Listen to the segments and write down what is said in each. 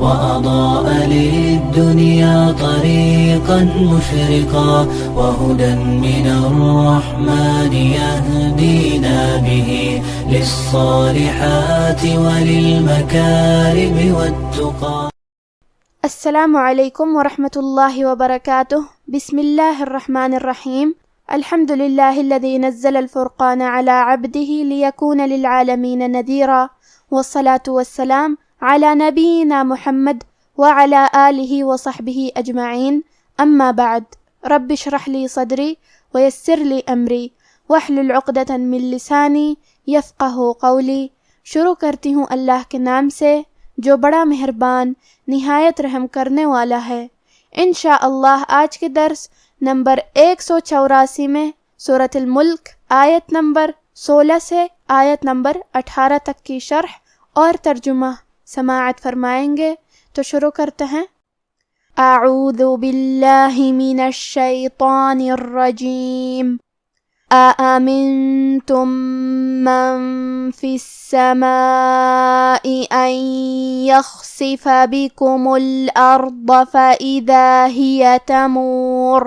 وأضاء للدنيا طريقا مشرقا وهدى من الرحمن يهدينا به للصالحات وللمكارم والتقى. السلام علیکم ورحمۃ اللہ وبرکاتہ. بسم اللہ الرحمن الرحیم. الحمد للہ الذی نزل الفرقان علی عبده لیکون للعالمین نذیرا والصلاة والسلام علی نبینا محمد وعلی آلہ وصحبہ اجمعین. اما بعد. رب اشرح لی صدری ویسر لی امری واحلل عقدۃ من لسانی یفقہوا قولی. شروع کرتی ہوں اللہ کے نام سے جو بڑا مہربان نہایت رحم کرنے والا ہے. انشاءاللہ آج کے درس نمبر 184 میں سورۃ الملک آیت نمبر 16 سے آیت نمبر 18 تک کی شرح اور ترجمہ سماعت فرمائیں گے. تو شروع کرتے ہیں. اعوذ باللہ من الشیطان الرجیم. أأمنتم من في السماء أن يخسف بكم الأرض فإذا هي تمور.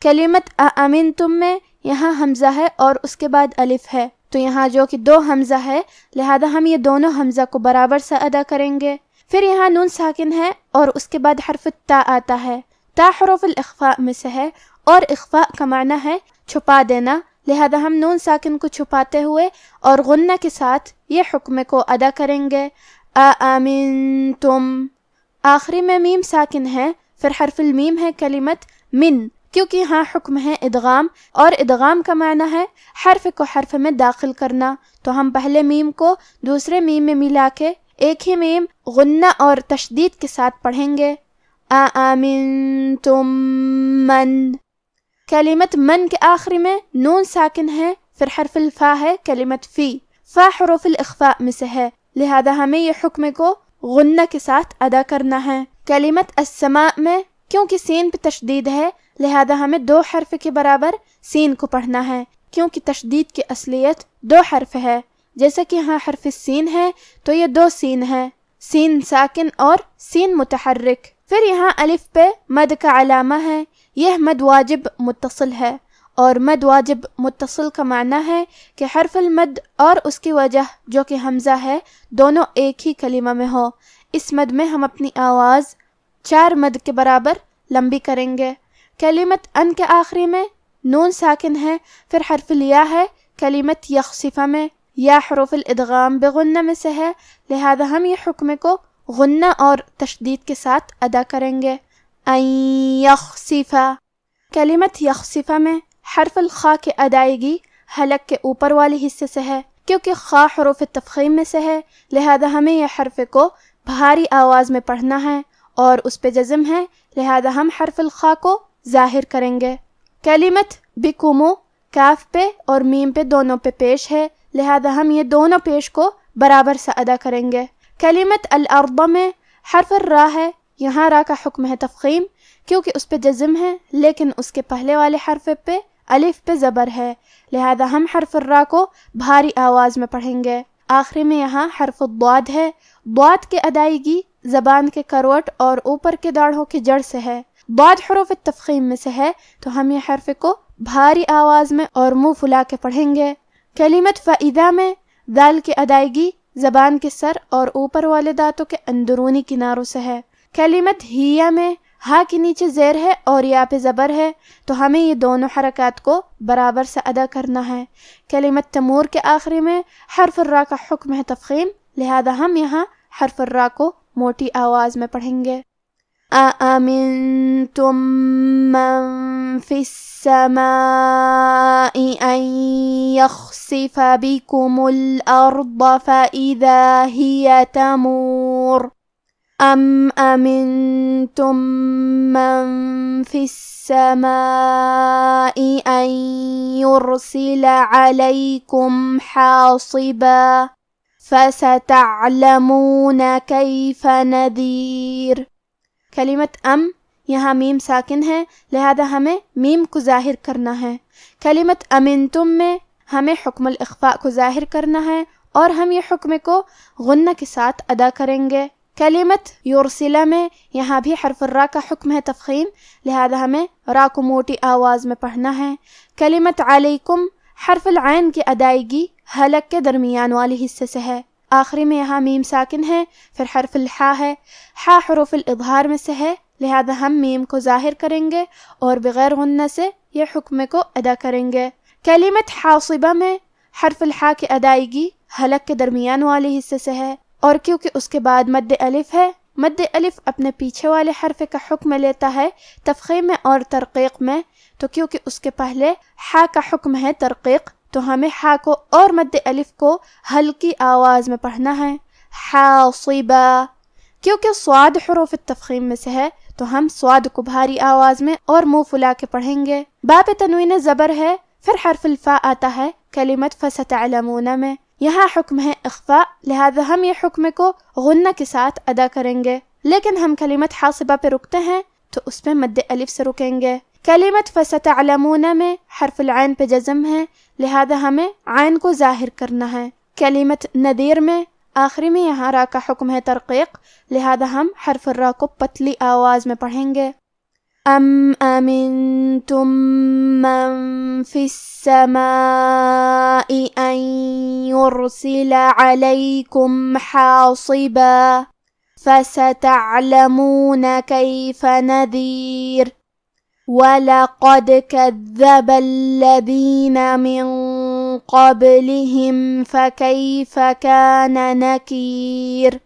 کلمت أأمنتم میں یہاں حمزہ ہے اور اس کے بعد الف ہے، تو یہاں جو کہ دو حمزہ ہے لہذا ہم یہ دونوں حمزہ کو برابر سے ادا کریں گے. پھر یہاں نون ساکن ہے اور اس کے بعد حرف تا آتا ہے. تا حروف الاخفاء میں سے ہے اور اخفاء کا معنی ہے چھپا دینا، لہذا ہم نون ساکن کو چھپاتے ہوئے اور غنہ کے ساتھ یہ حکم کو ادا کریں گے. آمنتم. آخری میں میم ساکن ہے، پھر حرف المیم ہے کلمت من، کیونکہ یہاں حکم ہے ادغام، اور ادغام کا معنی ہے حرف کو حرف میں داخل کرنا. تو ہم پہلے میم کو دوسرے میم میں ملا کے ایک ہی میم غنہ اور تشدید کے ساتھ پڑھیں گے. آمنتم من. کلمت من کے آخری میں نون ساکن ہے، پھر حرف الفا ہے کلمت فی. فا حروف الاخفاء میں سے ہے، لہذا ہمیں یہ حکم کو غنہ کے ساتھ ادا کرنا ہے. کلمت السماء میں کیونکہ سین پہ تشدید ہے لہذا ہمیں دو حرف کے برابر سین کو پڑھنا ہے، کیونکہ تشدید کی اصلیت دو حرف ہے. جیسا کہ یہاں حرف سین ہے تو یہ دو سین ہے، سین ساکن اور سین متحرک. پھر یہاں الف پہ مد کا علامہ ہے، یہ مد واجب متصل ہے، اور مد واجب متصل کا معنی ہے کہ حرف المد اور اس کی وجہ جو کہ حمزہ ہے دونوں ایک ہی کلمہ میں ہو. اس مد میں ہم اپنی آواز 4 مد کے برابر لمبی کریں گے. کلمت ان کے آخری میں نون ساکن ہے، پھر حرف الیا ہے کلمت یخسفہ میں. یا حروف الادغام بغنہ میں سے ہے، لہذا ہم یہ حکم کو غنہ اور تشدید کے ساتھ ادا کریں گے. ان یخسفہ. کلمت یخسفہ میں حرف الخاء کی ادائیگی حلق کے اوپر والے حصے سے ہے، کیونکہ خاء حروف تفخیم میں سے ہے، لہذا ہمیں یہ حرف کو بھاری آواز میں پڑھنا ہے اور اس پہ جزم ہے، لہذا ہم حرف الخاء کو ظاہر کریں گے. کلمت بکمو کاف پہ اور میم پہ دونوں پہ پیش ہے، لہذا ہم یہ دونوں پیش کو برابر سے ادا کریں گے. کلمت الارض میں حرف الراء ہے، یہاں را کا حکم ہے تفخیم کیونکہ اس پہ جزم ہے، لیکن اس کے پہلے والے حرف پہ الف پہ زبر ہے، لہذا ہم حرف الراء کو بھاری آواز میں پڑھیں گے. آخری میں یہاں حرف الضاد ہے. ضاد کی ادائیگی زبان کے کروٹ اور اوپر کے داڑھوں کی جڑ سے ہے. ضاد حروف التفخیم میں سے ہے، تو ہم یہ حرف کو بھاری آواز میں اور منہ پھلا کے پڑھیں گے. کلمت فَإِذَا میں دال کی ادائیگی زبان کے سر اور اوپر والے دانتوں کے اندرونی کناروں سے ہے. کلمت ہیا میں ہا کے نیچے زیر ہے اور یا پہ زبر ہے، تو ہمیں یہ دونوں حرکات کو برابر سے ادا کرنا ہے. کلمت تمور کے آخری میں حرف الراء کا حکم ہے تفخیم، لہذا ہم یہاں حرف الراء کو موٹی آواز میں پڑھیں گے. أَأَمِنْتُمْ مَنْ فِي السَّمَاءِ أَنْ يَخْسِفَ بِكُمُ الْأَرْضَ فَإِذَا هِيَ تَمُورُ. أَمْ أَمِنْتُمْ مَنْ فِي السَّمَاءِ أَنْ يُرْسِلَ عَلَيْكُمْ حَاصِبًا فَسَتَعْلَمُونَ كَيْفَ نَذِيرٌ. کلمت یہاں میم ساکن ہے، لہذا ہمیں میم کو ظاہر کرنا ہے. کلمت امنتم میں ہمیں حکم الاخفاء کو ظاہر کرنا ہے اور ہم یہ حکم کو غنہ کے ساتھ ادا کریں گے. کلمت یرسلہ میں یہاں بھی حرف الرا کا حکم ہے تفخیم، لہذا ہمیں را کو موٹی آواز میں پڑھنا ہے۔ کلمت علیکم حرف العین کی ادائیگی حلق کے درمیان والی حصے سے ہے، آخری میں یہاں میم ساکن ہے، پھر حرف الحا ہے، حا حروف الاظہار میں سے ہے، لہذا ہم میم کو ظاہر کریں گے اور بغیر غنہ سے یہ حکم کو ادا کریں گے۔ کلمت حاصبہ میں حرف الحا کی ادائیگی حلق کے درمیان والی حصے سے ہے، اور کیونکہ اس کے بعد مد الف ہے، مد الف اپنے پیچھے والے حرف کا حکم لیتا ہے تفخیم میں اور ترقیق میں، تو کیونکہ اس کے پہلے حا کا حکم ہے ترقیق، تو ہمیں حا کو اور مد الف کو ہلکی آواز میں پڑھنا ہے، حاصبہ۔ کیونکہ صاد حروف التفخیم میں سے ہے تو ہم صاد کو بھاری آواز میں اور منہ پھلا کے پڑھیں گے۔ با پہ تنوین زبر ہے، پھر حرف الفا آتا ہے کلمت فستعلمون میں، یہاں حکم ہے اخفاء، لہذا ہم یہ حکم کو غنہ کے ساتھ ادا کریں گے، لیکن ہم کلمت حاصبہ پہ رکتے ہیں تو اس پہ مد الف سے رکیں گے۔ کلمت فستعلمون میں حرف العین پہ جزم ہے، لہذا ہمیں عین کو ظاہر کرنا ہے۔ کلمت نذیر میں آخری میں یہاں را کا حکم ہے ترقیق، لہذا ہم حرف الرا کو پتلی آواز میں پڑھیں گے۔ ام امنتم من فی السماء ان یرسل علیکم حاصبا فستعلمون کیف نذیر وَلَقَدْ كَذَّبَ الَّذِينَ مِن قَبْلِهِمْ فَكَيْفَ كَانَ نَكِيرٌ۔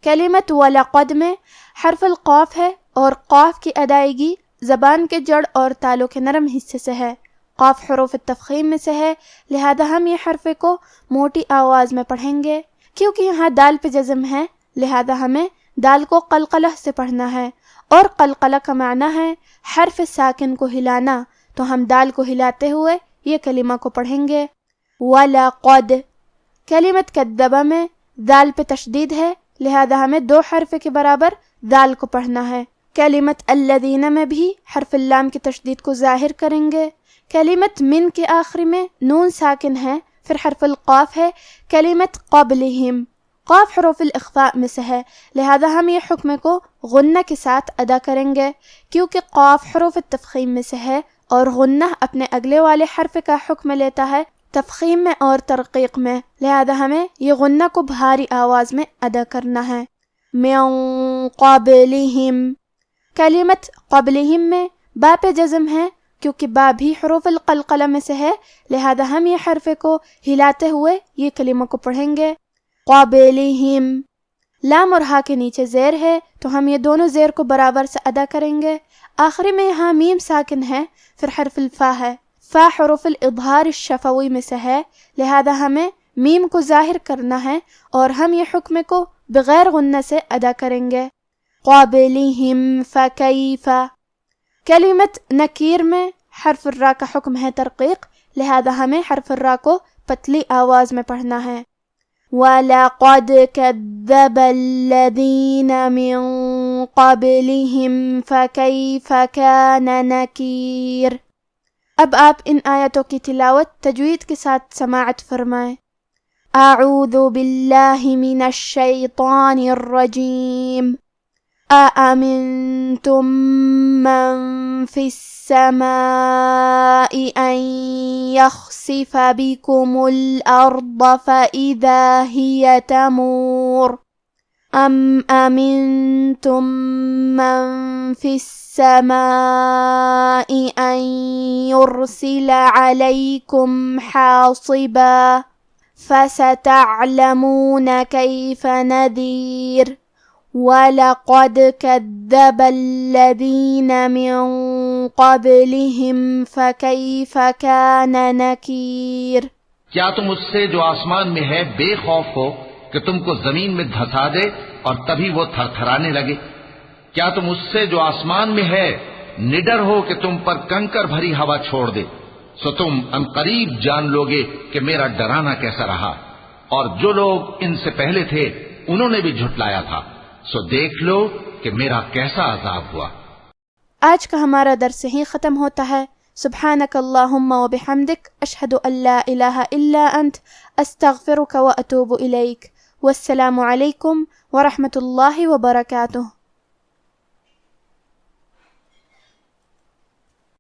کلمت وَلَقَدْ میں حرف القاف ہے اور قاف کی ادائیگی زبان کے جڑ اور تالوں کے نرم حصے سے ہے، قاف حروف التفخیم میں سے ہے، لہذا ہم یہ حرف کو موٹی آواز میں پڑھیں گے۔ کیونکہ یہاں دال پہ جزم ہے، لہذا ہمیں دال کو قلقلہ سے پڑھنا ہے، اور قلقلہ کا معنی ہے حرف ساکن کو ہلانا، تو ہم دال کو ہلاتے ہوئے یہ کلمہ کو پڑھیں گے۔ وَلَقَدْ کلمت کذبہ میں دال پہ تشدید ہے، لہذا ہمیں دو حرف کے برابر دال کو پڑھنا ہے۔ کلمت الذین میں بھی حرف اللام کی تشدید کو ظاہر کریں گے۔ کلمت من کے آخری میں نون ساکن ہے، پھر حرف القاف ہے۔ کلمت قبلہم قاف حروف الاخفاء میں سے ہے، لہذا ہم یہ حکم کو غنہ کے ساتھ ادا کریں گے، کیونکہ قاف حروف التفخیم میں سے ہے اور غنہ اپنے اگلے والے حرف کا حکم لیتا ہے تفخیم میں اور ترقیق میں، لہذا ہمیں یہ غنہ کو بھاری آواز میں ادا کرنا ہے۔ من قبلہم کلمت قبلہم میں با پہ جزم ہے، کیونکہ با بھی حروف القلقلہ میں سے ہے، لہذا ہم یہ حرف کو ہلاتے ہوئے یہ کلمہ کو پڑھیں گے۔ قبلہم لام اور ہا کے نیچے زیر ہے، تو ہم یہ دونوں زیر کو برابر سے ادا کریں گے۔ آخری میں یہاں میم ساکن ہے، پھر حرف الفا ہے، فا حروف الاظہار الشفوی میں سے ہے، لہذا ہمیں میم کو ظاہر کرنا ہے اور ہم یہ حکم کو بغیر غنہ سے ادا کریں گے۔ قبلہم فکیف کلمت نکیر میں حرف الرا کا حکم ہے ترقیق، لہذا ہمیں حرف الرا کو پتلی آواز میں پڑھنا ہے۔ وَلَقَدْ كَذَّبَ الَّذِينَ مِن قَبْلِهِمْ فَكَيْفَ كَانَ نَكِيرٌ۔ اب آپ ان آیتوں کی تلاوت تجوید کے ساتھ سماعت فرمائیں۔ اعوذ باللہ من الشیطان الرجیم۔ أَأَمِنْتُمْ مَنْ فِي السَّمَاءِ أَنْ يَخْسِفَ بِكُمُ الْأَرْضَ فَإِذَا هِيَ تَمُورُ أَمْ أَمِنْتُمْ مَنْ فِي السَّمَاءِ أَنْ يُرْسِلَ عَلَيْكُمْ حَاصِبًا فَسَتَعْلَمُونَ كَيْفَ نَذِيرٌ وَلَقَدْ كَذَّبَ الَّذِينَ مِن قَبْلِهِمْ فَكَيْفَ كَانَ نَكِيرٌ۔ کیا تم اس سے جو آسمان میں ہے بے خوف ہو کہ تم کو زمین میں دھسا دے اور تبھی وہ تھر تھرانے لگے؟ کیا تم اس سے جو آسمان میں ہے نڈر ہو کہ تم پر کنکر بھری ہوا چھوڑ دے؟ سو تم عنقریب جان لوگے کہ میرا ڈرانا کیسا رہا، اور جو لوگ ان سے پہلے تھے انہوں نے بھی جھٹلایا تھا، سو دیکھ لو کہ میرا کیسا عذاب ہوا۔ آج کا ہمارا درس یہیں ختم ہوتا ہے۔ سبحانک اللہم و بحمدک، اشہد ان لا الہ الا انت، استغفرک و اتوب الیک۔ والسلام علیکم ورحمۃ اللہ وبرکاتہ.